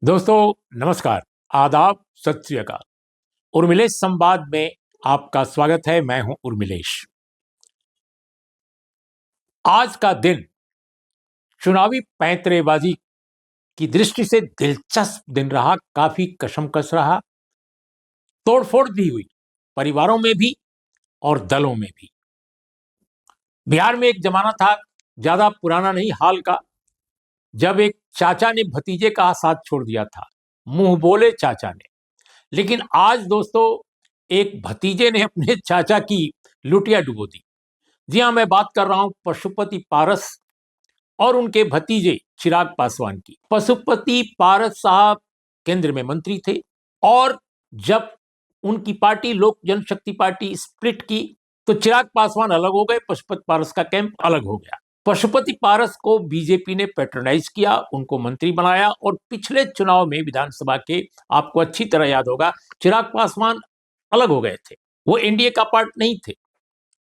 दोस्तों नमस्कार, आदाब, सत श्री अकाल। उर्मिलेश संवाद में आपका स्वागत है। मैं हूं उर्मिलेश। आज का दिन चुनावी पैंतरेबाजी की दृष्टि से दिलचस्प दिन रहा। काफी कशमकश रहा, तोड़फोड़ भी हुई, परिवारों में भी और दलों में भी। बिहार में एक जमाना था, ज्यादा पुराना नहीं, हाल का, जब एक चाचा ने भतीजे का साथ छोड़ दिया था, मुंह बोले चाचा ने। लेकिन आज दोस्तों, एक भतीजे ने अपने चाचा की लुटिया डुबो दी। जी हां, मैं बात कर रहा हूं पशुपति पारस और उनके भतीजे चिराग पासवान की। पशुपति पारस साहब केंद्र में मंत्री थे और जब उनकी पार्टी लोक जनशक्ति पार्टी स्प्लिट की तो चिराग पासवान अलग हो गए, पशुपति पारस का कैंप अलग हो गया। पशुपति पारस को बीजेपी ने पैट्रोनाइज किया, उनको मंत्री बनाया और पिछले चुनाव में विधानसभा के, आपको अच्छी तरह याद होगा, चिराग पासवान अलग हो गए थे। वो एनडीए का पार्ट नहीं थे।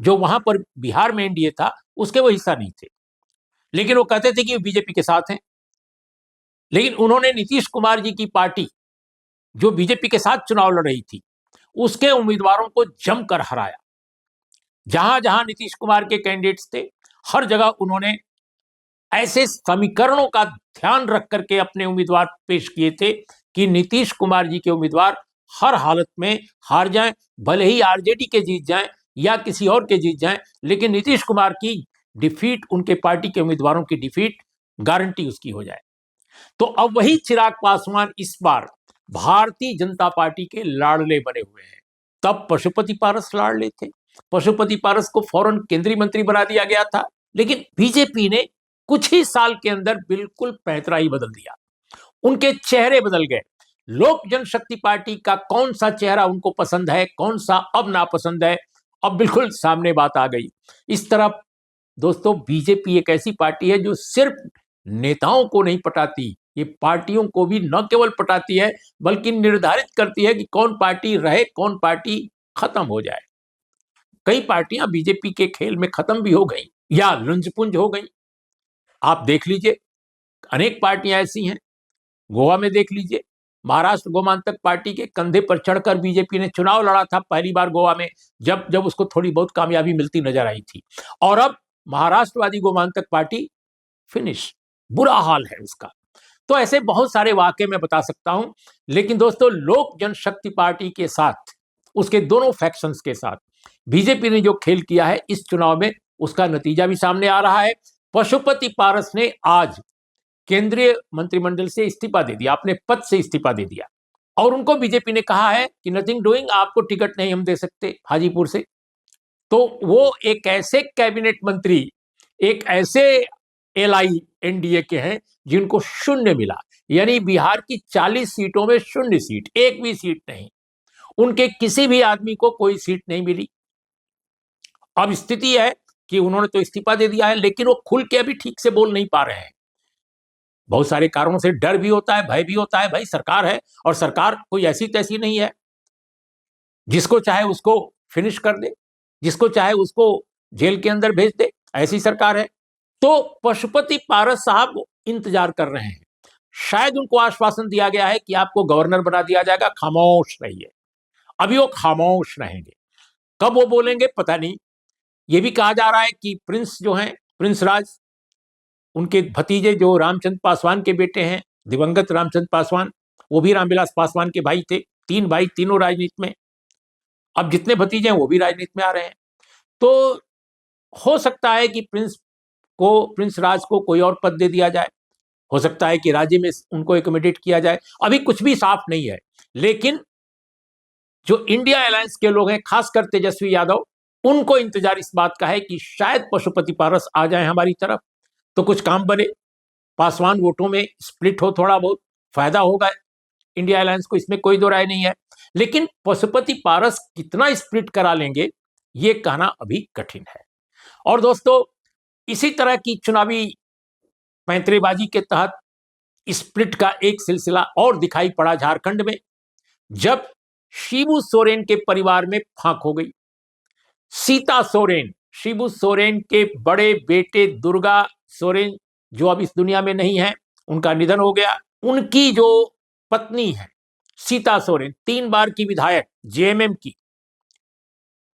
जो वहां पर बिहार में एनडीए था उसके वो हिस्सा नहीं थे, लेकिन वो कहते थे कि वो बीजेपी के साथ हैं। लेकिन उन्होंने नीतीश कुमार जी की पार्टी, जो बीजेपी के साथ चुनाव लड़ रही थी, उसके उम्मीदवारों को जमकर हराया। जहां जहां नीतीश कुमार के कैंडिडेट्स थे, हर जगह उन्होंने ऐसे समीकरणों का ध्यान रख करके अपने उम्मीदवार पेश किए थे कि नीतीश कुमार जी के उम्मीदवार हर हालत में हार जाएं, भले ही आरजेडी के जीत जाएं या किसी और के जीत जाएं, लेकिन नीतीश कुमार की डिफीट, उनके पार्टी के उम्मीदवारों की डिफीट गारंटी उसकी हो जाए। तो अब वही चिराग पासवान इस बार भारतीय जनता पार्टी के लाडले बने हुए हैं। तब पशुपति पारस लाडले थे। पशुपति पारस को फौरन केंद्रीय मंत्री बना दिया गया था, लेकिन बीजेपी ने कुछ ही साल के अंदर बिल्कुल पैंतरा ही बदल दिया। उनके चेहरे बदल गए। लोक जनशक्ति पार्टी का कौन सा चेहरा उनको पसंद है, कौन सा अब नापसंद है, अब बिल्कुल सामने बात आ गई। इस तरफ दोस्तों, बीजेपी एक ऐसी पार्टी है जो सिर्फ नेताओं को नहीं पटाती, ये पार्टियों को भी न केवल पटाती है बल्कि निर्धारित करती है कि कौन पार्टी रहे, कौन पार्टी खत्म हो जाए। कई पार्टियां बीजेपी के खेल में खत्म भी हो गई या लुंजपुंज हो गई। आप देख लीजिए, अनेक पार्टियां ऐसी हैं। गोवा में देख लीजिए, महाराष्ट्र गोमांतक पार्टी के कंधे पर चढ़कर बीजेपी ने चुनाव लड़ा था पहली बार गोवा में, जब जब उसको थोड़ी बहुत कामयाबी मिलती नजर आई थी। और अब महाराष्ट्रवादी गोमांतक पार्टी फिनिश, बुरा हाल है उसका। तो ऐसे बहुत सारे वाकये मैं बता सकता हूं। लेकिन दोस्तों, लोक जनशक्ति पार्टी के साथ, उसके दोनों फैक्शंस के साथ बीजेपी ने जो खेल किया है इस चुनाव में, उसका नतीजा भी सामने आ रहा है। पशुपति पारस ने आज केंद्रीय मंत्रिमंडल से इस्तीफा दे दिया, अपने पद से इस्तीफा दे दिया और उनको बीजेपी ने कहा है कि नथिंग डूइंग, आपको टिकट नहीं हम दे सकते हाजीपुर से। तो वो एक ऐसे कैबिनेट मंत्री, एक ऐसे एलआई एनडीए के हैं जिनको शून्य मिला, यानी बिहार की 40 सीटों में शून्य सीट, एक भी सीट नहीं। उनके किसी भी आदमी को कोई सीट नहीं मिली। अब स्थिति है कि उन्होंने तो इस्तीफा दे दिया है, लेकिन वो खुल के अभी ठीक से बोल नहीं पा रहे हैं। बहुत सारे कारणों से डर भी होता है, भय भी होता है। भाई सरकार है और सरकार कोई ऐसी तैसी नहीं है, जिसको चाहे उसको फिनिश कर दे, जिसको चाहे उसको जेल के अंदर भेज दे, ऐसी सरकार है। तो पशुपति पारस साहब इंतजार कर रहे हैं। शायद उनको आश्वासन दिया गया है कि आपको गवर्नर बना दिया जाएगा, खामोश रहिए। अभी वो खामोश रहेंगे, कब वो बोलेंगे पता नहीं। ये भी कहा जा रहा है कि प्रिंस जो हैं, प्रिंस राज, उनके भतीजे जो रामचंद्र पासवान के बेटे हैं, दिवंगत रामचंद्र पासवान, वो भी रामविलास पासवान के भाई थे। 3 भाई, तीनों राजनीति में। अब जितने भतीजे हैं वो भी राजनीति में आ रहे हैं। तो हो सकता है कि प्रिंस राज को कोई और पद दे दिया जाए, हो सकता है कि राज्य में उनको एकोमोडेट किया जाए। अभी कुछ भी साफ नहीं है। लेकिन जो इंडिया अलायंस के लोग हैं, खासकर तेजस्वी यादव, उनको इंतजार इस बात का है कि शायद पशुपति पारस आ जाए हमारी तरफ, तो कुछ काम बने, पासवान वोटों में स्प्लिट हो, थोड़ा बहुत फायदा होगा इंडिया अलायंस को, इसमें कोई दो राय नहीं है। लेकिन पशुपति पारस कितना स्प्लिट करा लेंगे, ये कहना अभी कठिन है। और दोस्तों, इसी तरह की चुनावी पैंतरेबाजी के तहत स्प्लिट का एक सिलसिला और दिखाई पड़ा झारखंड में, जब शिबू सोरेन के परिवार में फांक हो गई। सीता सोरेन, शिबू सोरेन के बड़े बेटे दुर्गा सोरेन, जो अब इस दुनिया में नहीं है, उनका निधन हो गया। उनकी जो पत्नी है सीता सोरेन, 3 बार की विधायक जेएमएम की।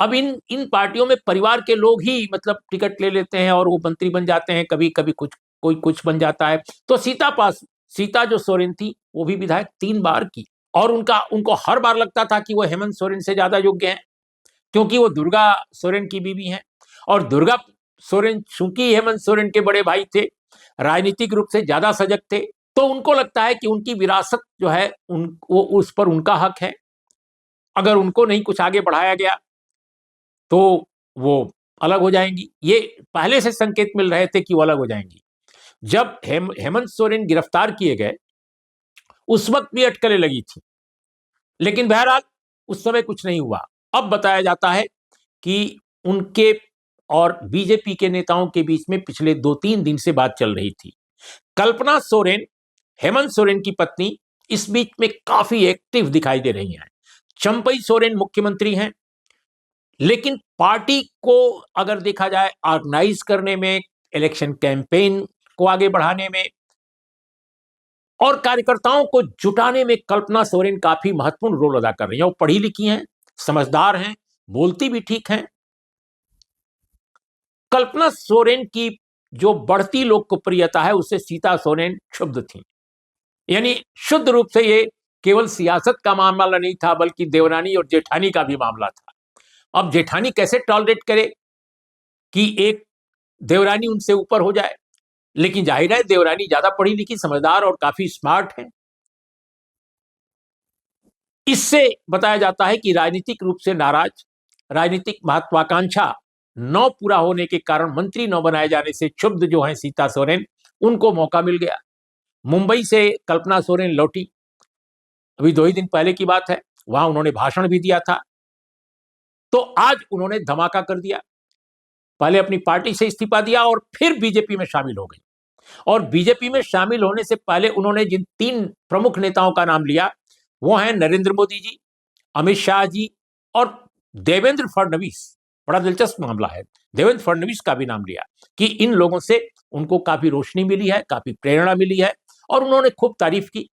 अब इन इन पार्टियों में परिवार के लोग ही मतलब टिकट ले लेते हैं और वो मंत्री बन जाते हैं, कभी कभी कुछ कोई कुछ बन जाता है। तो सीता जो सोरेन थी वो भी विधायक 3 बार की, और उनको हर बार लगता था कि वो हेमंत सोरेन से ज्यादा योग्य हैं, क्योंकि वो दुर्गा सोरेन की बीवी हैं। और दुर्गा सोरेन चूंकि हेमंत सोरेन के बड़े भाई थे, राजनीतिक रूप से ज्यादा सजग थे, तो उनको लगता है कि उनकी विरासत जो है वो उस पर उनका हक है। अगर उनको नहीं कुछ आगे बढ़ाया गया तो वो अलग हो जाएंगी। ये पहले से संकेत मिल रहे थे कि वो अलग हो जाएंगी। जब हेमंत सोरेन गिरफ्तार किए गए उस वक्त भी अटकलें लगी थी, लेकिन बहरहाल उस समय कुछ नहीं हुआ। अब बताया जाता है कि उनके और बीजेपी के नेताओं के बीच में पिछले 2-3 दिन से बात चल रही थी। कल्पना सोरेन, हेमंत सोरेन की पत्नी, इस बीच में काफी एक्टिव दिखाई दे रही हैं। चंपई सोरेन मुख्यमंत्री हैं, लेकिन पार्टी को अगर देखा जाए ऑर्गेनाइज करने में, इलेक्शन कैंपेन को आगे बढ़ाने में और कार्यकर्ताओं को जुटाने में कल्पना सोरेन काफी महत्वपूर्ण रोल अदा कर रही हैं। वो पढ़ी लिखी हैं, समझदार हैं, बोलती भी ठीक हैं। कल्पना सोरेन की जो बढ़ती लोकप्रियता है उससे सीता सोरेन क्षुब्ध थी। यानी शुद्ध रूप से ये केवल सियासत का मामला नहीं था, बल्कि देवरानी और जेठानी का भी मामला था। अब जेठानी कैसे टॉलरेट करे कि एक देवरानी उनसे ऊपर हो जाए, लेकिन जाहिर है देवरानी ज्यादा पढ़ी लिखी, समझदार और काफी स्मार्ट है। इससे बताया जाता है कि राजनीतिक रूप से नाराज, राजनीतिक महत्वाकांक्षा न पूरा होने के कारण मंत्री न बनाए जाने से क्षुब्ध जो है सीता सोरेन, उनको मौका मिल गया। मुंबई से कल्पना सोरेन लौटी, अभी 2 ही दिन पहले की बात है, वहां उन्होंने भाषण भी दिया था। तो आज उन्होंने धमाका कर दिया, पहले अपनी पार्टी से इस्तीफा दिया और फिर बीजेपी में शामिल हो गई। और बीजेपी में शामिल होने से पहले उन्होंने जिन 3 प्रमुख नेताओं का नाम लिया वो हैं नरेंद्र मोदी जी, अमित शाह जी और देवेंद्र फडणवीस। बड़ा दिलचस्प मामला है, देवेंद्र फडणवीस का भी नाम लिया कि इन लोगों से उनको काफी रोशनी मिली है, काफी प्रेरणा मिली है, और उन्होंने खूब तारीफ की।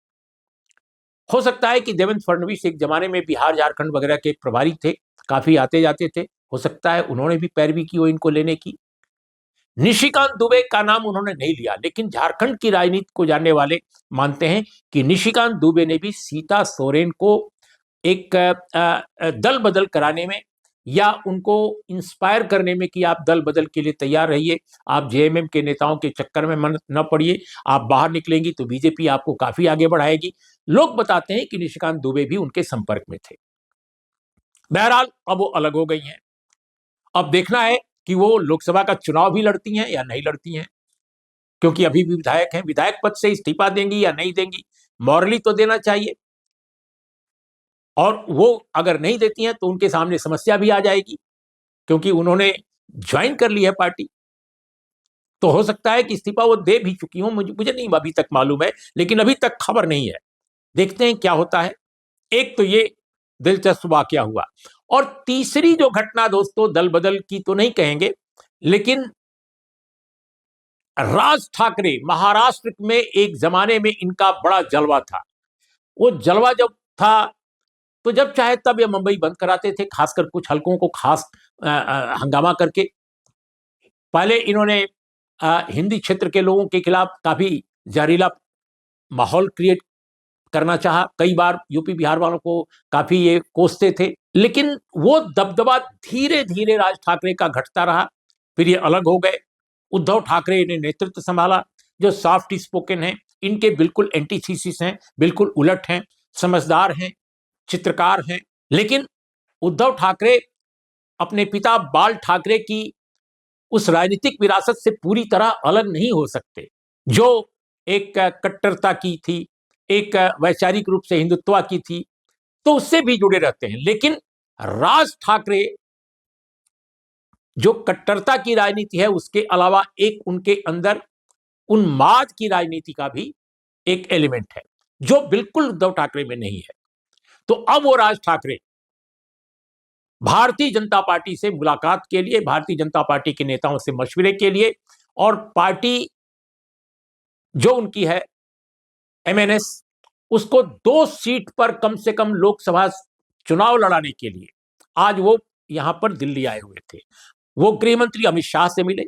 हो सकता है कि देवेंद्र फडणवीस एक जमाने में बिहार झारखंड वगैरह के प्रभारी थे, काफी आते जाते थे, हो सकता है उन्होंने भी पैरवी की हो इनको लेने की। निशिकांत दुबे का नाम उन्होंने नहीं लिया, लेकिन झारखंड की राजनीति को जानने वाले मानते हैं कि निशिकांत दुबे ने भी सीता सोरेन को एक दल बदल कराने में या उनको इंस्पायर करने में कि आप दल बदल के लिए तैयार रहिए, आप जेएमएम के नेताओं के चक्कर में न पड़िए, आप बाहर निकलेंगी तो बीजेपी आपको काफी आगे बढ़ाएगी। लोग बताते हैं कि निशिकांत दुबे भी उनके संपर्क में थे। बहरहाल अब वो अलग हो गई हैं। अब देखना है कि वो लोकसभा का चुनाव भी लड़ती हैं या नहीं लड़ती हैं, क्योंकि अभी भी विधायक हैं। विधायक पद से इस्तीफा देंगी या नहीं देंगी, मॉरली तो देना चाहिए, और वो अगर नहीं देती हैं तो उनके सामने समस्या भी आ जाएगी, क्योंकि उन्होंने ज्वाइन कर ली है पार्टी। तो हो सकता है कि इस्तीफा वो दे भी चुकी हूं, मुझे नहीं अभी तक मालूम है, लेकिन अभी तक खबर नहीं है। देखते हैं क्या होता है। एक तो ये दिलचस्प वाकया हुआ, और तीसरी जो घटना दोस्तों, दल बदल की तो नहीं कहेंगे, लेकिन राज ठाकरे, महाराष्ट्र में एक जमाने में इनका बड़ा जलवा था। वो जलवा जब था तो जब चाहे तब ये मुंबई बंद कराते थे, खासकर कुछ हलकों को खास हंगामा करके। पहले इन्होंने हिंदी क्षेत्र के लोगों के खिलाफ काफी जहरीला माहौल क्रिएट करना चाहा, कई बार यूपी बिहार वालों को काफी ये कोसते थे, लेकिन वो दबदबा धीरे धीरे राज ठाकरे का घटता रहा। फिर ये अलग हो गए, उद्धव ठाकरे ने नेतृत्व संभाला, जो सॉफ्ट स्पोकन हैं, इनके बिल्कुल एंटीथीसिस हैं, बिल्कुल उलट हैं, समझदार हैं, चित्रकार हैं। लेकिन उद्धव ठाकरे अपने पिता बाल ठाकरे की उस राजनीतिक विरासत से पूरी तरह अलग नहीं हो सकते, जो एक कट्टरता की थी, एक वैचारिक रूप से हिंदुत्व की थी, तो उससे भी जुड़े रहते हैं। लेकिन राज ठाकरे जो कट्टरता की राजनीति है, उसके अलावा एक उनके अंदर उन्माद की राजनीति का भी एक एलिमेंट है, जो बिल्कुल उद्धव ठाकरे में नहीं है। तो अब वो राज ठाकरे भारतीय जनता पार्टी से मुलाकात के लिए, भारतीय जनता पार्टी के नेताओं से मशवरे के लिए, और पार्टी जो उनकी है एमएनएस, उसको 2 सीट पर कम से कम लोकसभा चुनाव लड़ाने के लिए आज वो यहां पर दिल्ली आए हुए थे। वो गृह मंत्री अमित शाह से मिले।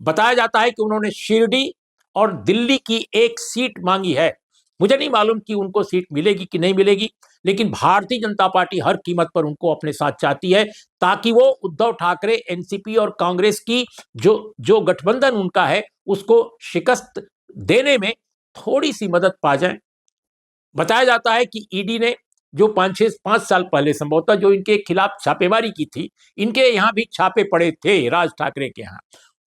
बताया जाता है कि उन्होंने शिरडी और दिल्ली की एक सीट मांगी है। मुझे नहीं मालूम कि उनको सीट मिलेगी कि नहीं मिलेगी, लेकिन भारतीय जनता पार्टी हर कीमत पर उनको अपने साथ चाहती है, ताकि वो उद्धव ठाकरे, एनसीपी और कांग्रेस की जो जो गठबंधन उनका है, उसको शिकस्त देने में थोड़ी सी मदद पा जाए। बताया जाता है कि ईडी ने जो 5 साल पहले संभवतः जो इनके खिलाफ छापेमारी की थी, इनके यहाँ भी छापे पड़े थे राज ठाकरे के यहाँ,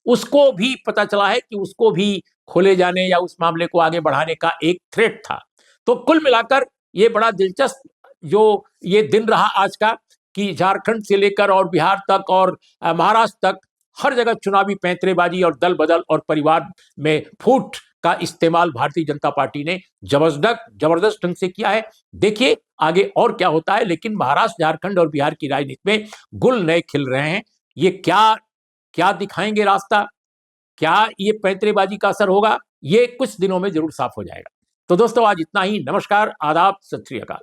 उसको भी पता चला है कि उसको भी खोले जाने या उस मामले को आगे बढ़ाने का एक थ्रेट था। तो कुल मिलाकर ये बड़ा दिलचस्प जो ये दिन रहा आज का, कि झारखंड से लेकर और बिहार तक और महाराष्ट्र तक हर जगह चुनावी पैंतरेबाजी और दल बदल और परिवार में फूट का इस्तेमाल भारतीय जनता पार्टी ने जबरदस्त ढंग से किया है। देखिए आगे और क्या होता है, लेकिन महाराष्ट्र, झारखंड और बिहार की राजनीति में गुल नए खिल रहे हैं। ये क्या क्या दिखाएंगे रास्ता, क्या ये पैंतरेबाजी का असर होगा, ये कुछ दिनों में जरूर साफ हो जाएगा। तो दोस्तों आज इतना ही। नमस्कार, आदाब, सत श्री अकाल।